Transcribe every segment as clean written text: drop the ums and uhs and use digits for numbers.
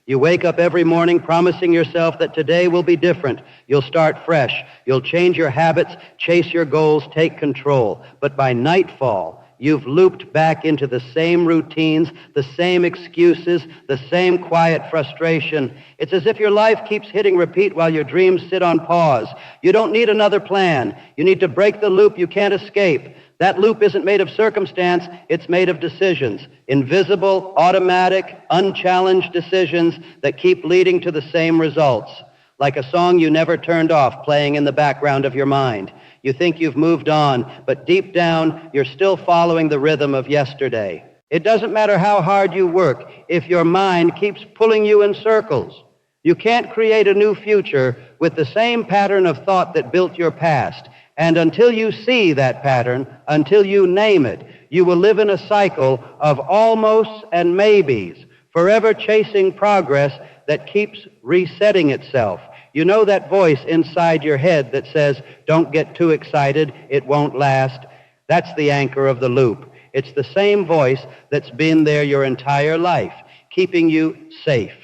You wake up every morning promising yourself that today will be different. You'll start fresh. You'll change your habits, chase your goals, take control. But by nightfall, you've looped back into the same routines, the same excuses, the same quiet frustration. It's as if your life keeps hitting repeat while your dreams sit on pause. You don't need another plan. You need to break the loop you can't escape. That loop isn't made of circumstance, it's made of decisions. Invisible, automatic, unchallenged decisions that keep leading to the same results. Like a song you never turned off playing in the background of your mind. You think you've moved on, but deep down, you're still following the rhythm of yesterday. It doesn't matter how hard you work if your mind keeps pulling you in circles. You can't create a new future with the same pattern of thought that built your past. And until you see that pattern, until you name it, you will live in a cycle of almosts and maybes, forever chasing progress that keeps resetting itself. You know that voice inside your head that says, don't get too excited, it won't last. That's the anchor of the loop. It's the same voice that's been there your entire life, keeping you safe.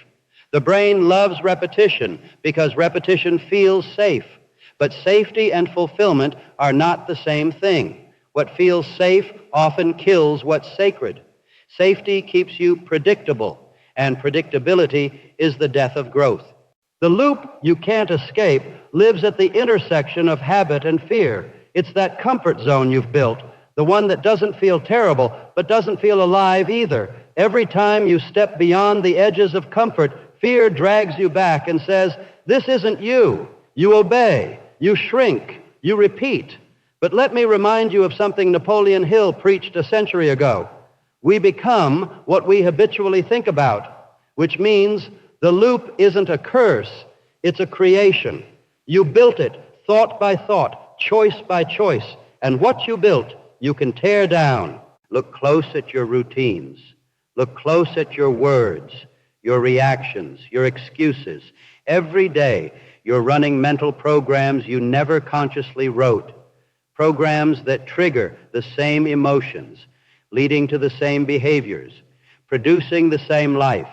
The brain loves repetition because repetition feels safe. But safety and fulfillment are not the same thing. What feels safe often kills what's sacred. Safety keeps you predictable, and predictability is the death of growth. The loop you can't escape lives at the intersection of habit and fear. It's that comfort zone you've built, the one that doesn't feel terrible, but doesn't feel alive either. Every time you step beyond the edges of comfort, fear drags you back and says, this isn't you. You obey. You shrink, you repeat. But let me remind you of something Napoleon Hill preached a century ago. We become what we habitually think about, which means the loop isn't a curse, it's a creation. You built it thought by thought, choice by choice, and what you built, you can tear down. Look close at your routines. Look close at your words, your reactions, your excuses. Every day, you're running mental programs you never consciously wrote, programs that trigger the same emotions, leading to the same behaviors, producing the same life.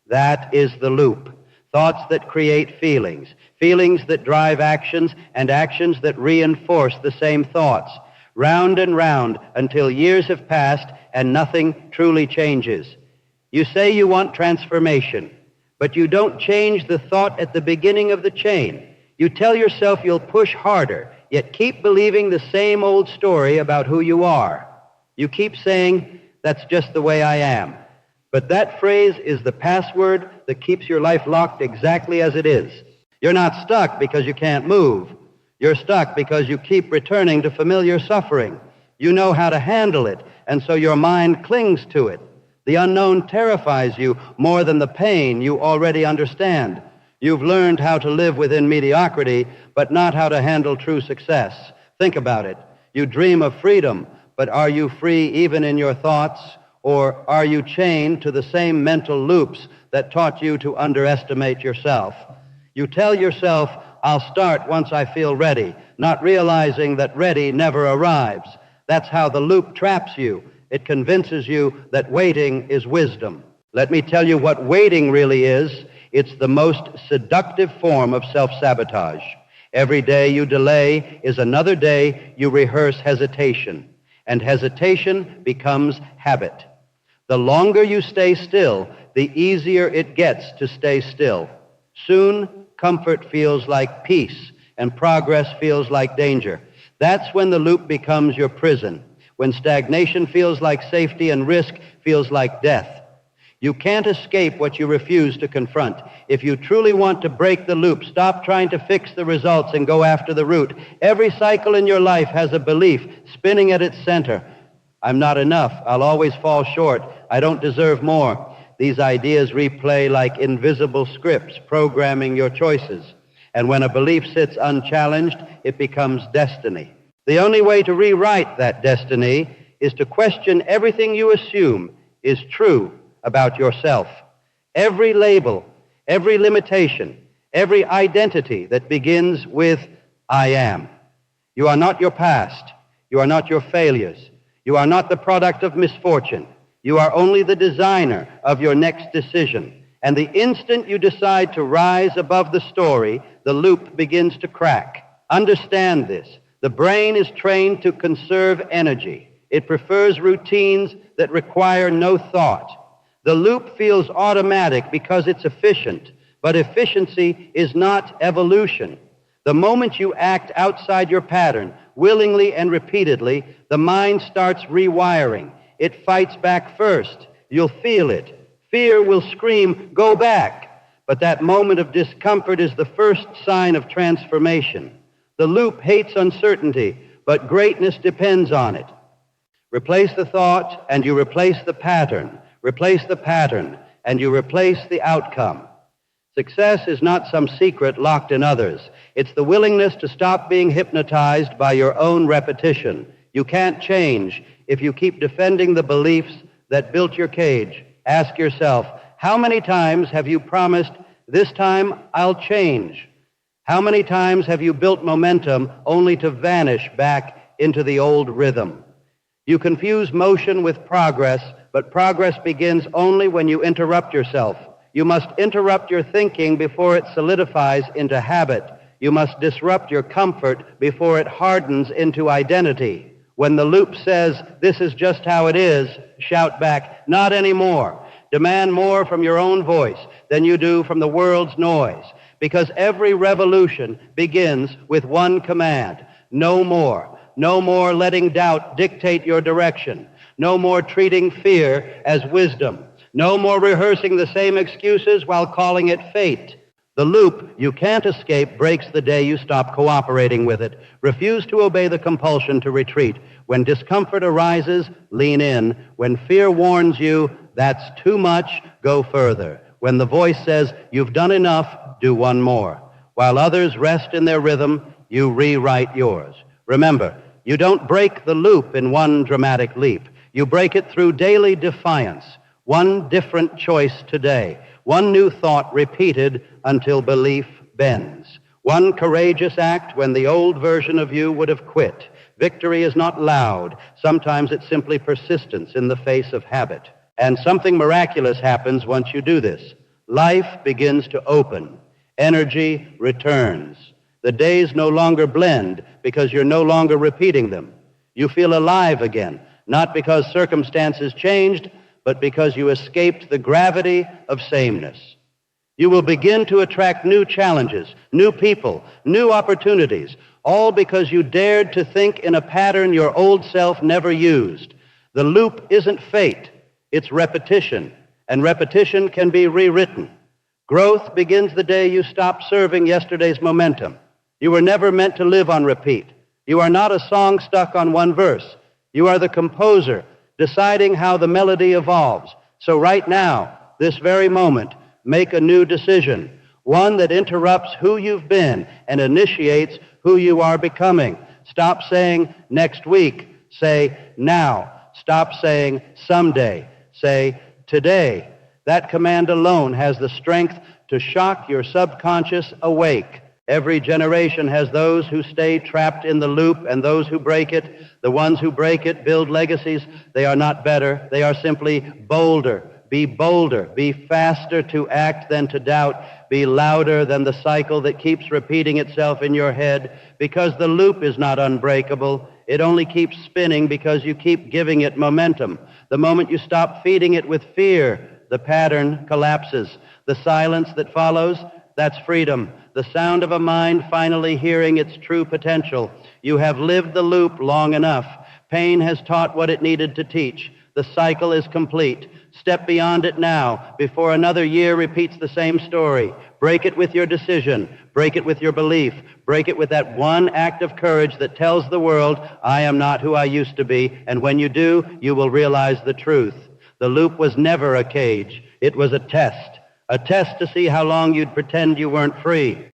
That is the loop. Thoughts that create feelings, feelings that drive actions, and actions that reinforce the same thoughts, round and round until years have passed and nothing truly changes. You say you want transformation, but you don't change the thought at the beginning of the chain. You tell yourself you'll push harder, yet keep believing the same old story about who you are. You keep saying, that's just the way I am. But that phrase is the password that keeps your life locked exactly as it is. You're not stuck because you can't move. You're stuck because you keep returning to familiar suffering. You know how to handle it, and so your mind clings to it. The unknown terrifies you more than the pain you already understand. You've learned how to live within mediocrity, but not how to handle true success. Think about it. You dream of freedom, but are you free even in your thoughts? Or are you chained to the same mental loops that taught you to underestimate yourself? You tell yourself, I'll start once I feel ready, not realizing that ready never arrives. That's how the loop traps you. It convinces you that waiting is wisdom. Let me tell you what waiting really is. It's the most seductive form of self-sabotage. Every day you delay is another day you rehearse hesitation, and hesitation becomes habit. The longer you stay still, the easier it gets to stay still. Soon, comfort feels like peace, and progress feels like danger. That's when the loop becomes your prison. When stagnation feels like safety and risk feels like death. You can't escape what you refuse to confront. If you truly want to break the loop, stop trying to fix the results and go after the root. Every cycle in your life has a belief spinning at its center. I'm not enough. I'll always fall short. I don't deserve more. These ideas replay like invisible scripts, programming your choices. And when a belief sits unchallenged, it becomes destiny. The only way to rewrite that destiny is to question everything you assume is true about yourself. Every label, every limitation, every identity that begins with I am. You are not your past. You are not your failures. You are not the product of misfortune. You are only the designer of your next decision. And the instant you decide to rise above the story, the loop begins to crack. Understand this. The brain is trained to conserve energy. It prefers routines that require no thought. The loop feels automatic because it's efficient, but efficiency is not evolution. The moment you act outside your pattern, willingly and repeatedly, the mind starts rewiring. It fights back first. You'll feel it. Fear will scream, "Go back." But that moment of discomfort is the first sign of transformation. The loop hates uncertainty, but greatness depends on it. Replace the thought, and you replace the pattern. Replace the pattern, and you replace the outcome. Success is not some secret locked in others. It's the willingness to stop being hypnotized by your own repetition. You can't change if you keep defending the beliefs that built your cage. Ask yourself, how many times have you promised, "This time I'll change"? How many times have you built momentum only to vanish back into the old rhythm? You confuse motion with progress, but progress begins only when you interrupt yourself. You must interrupt your thinking before it solidifies into habit. You must disrupt your comfort before it hardens into identity. When the loop says, "This is just how it is," shout back, "Not anymore." Demand more from your own voice than you do from the world's noise, because every revolution begins with one command: no more. No more letting doubt dictate your direction. No more treating fear as wisdom. No more rehearsing the same excuses while calling it fate. The loop you can't escape breaks the day you stop cooperating with it. Refuse to obey the compulsion to retreat. When discomfort arises, lean in. When fear warns you, "That's too much," go further. When the voice says, "You've done enough," do one more. While others rest in their rhythm, you rewrite yours. Remember, you don't break the loop in one dramatic leap. You break it through daily defiance. One different choice today. One new thought repeated until belief bends. One courageous act when the old version of you would have quit. Victory is not loud. Sometimes it's simply persistence in the face of habit. And something miraculous happens once you do this. Life begins to open. Energy returns. The days no longer blend because you're no longer repeating them. You feel alive again, not because circumstances changed, but because you escaped the gravity of sameness. You will begin to attract new challenges, new people, new opportunities, all because you dared to think in a pattern your old self never used. The loop isn't fate, it's repetition, and repetition can be rewritten. Growth begins the day you stop serving yesterday's momentum. You were never meant to live on repeat. You are not a song stuck on one verse. You are the composer, deciding how the melody evolves. So right now, this very moment, make a new decision, one that interrupts who you've been and initiates who you are becoming. Stop saying next week. Say now. Stop saying someday. Say today. That command alone has the strength to shock your subconscious awake. Every generation has those who stay trapped in the loop and those who break it. The ones who break it build legacies. They are not better. They are simply bolder. Be bolder. Be faster to act than to doubt. Be louder than the cycle that keeps repeating itself in your head, because the loop is not unbreakable. It only keeps spinning because you keep giving it momentum. The moment you stop feeding it with fear, the pattern collapses. The silence that follows, that's freedom. The sound of a mind finally hearing its true potential. You have lived the loop long enough. Pain has taught what it needed to teach. The cycle is complete. Step beyond it now, before another year repeats the same story. Break it with your decision. Break it with your belief. Break it with that one act of courage that tells the world, "I am not who I used to be." And when you do, you will realize the truth. The loop was never a cage. It was a test to see how long you'd pretend you weren't free.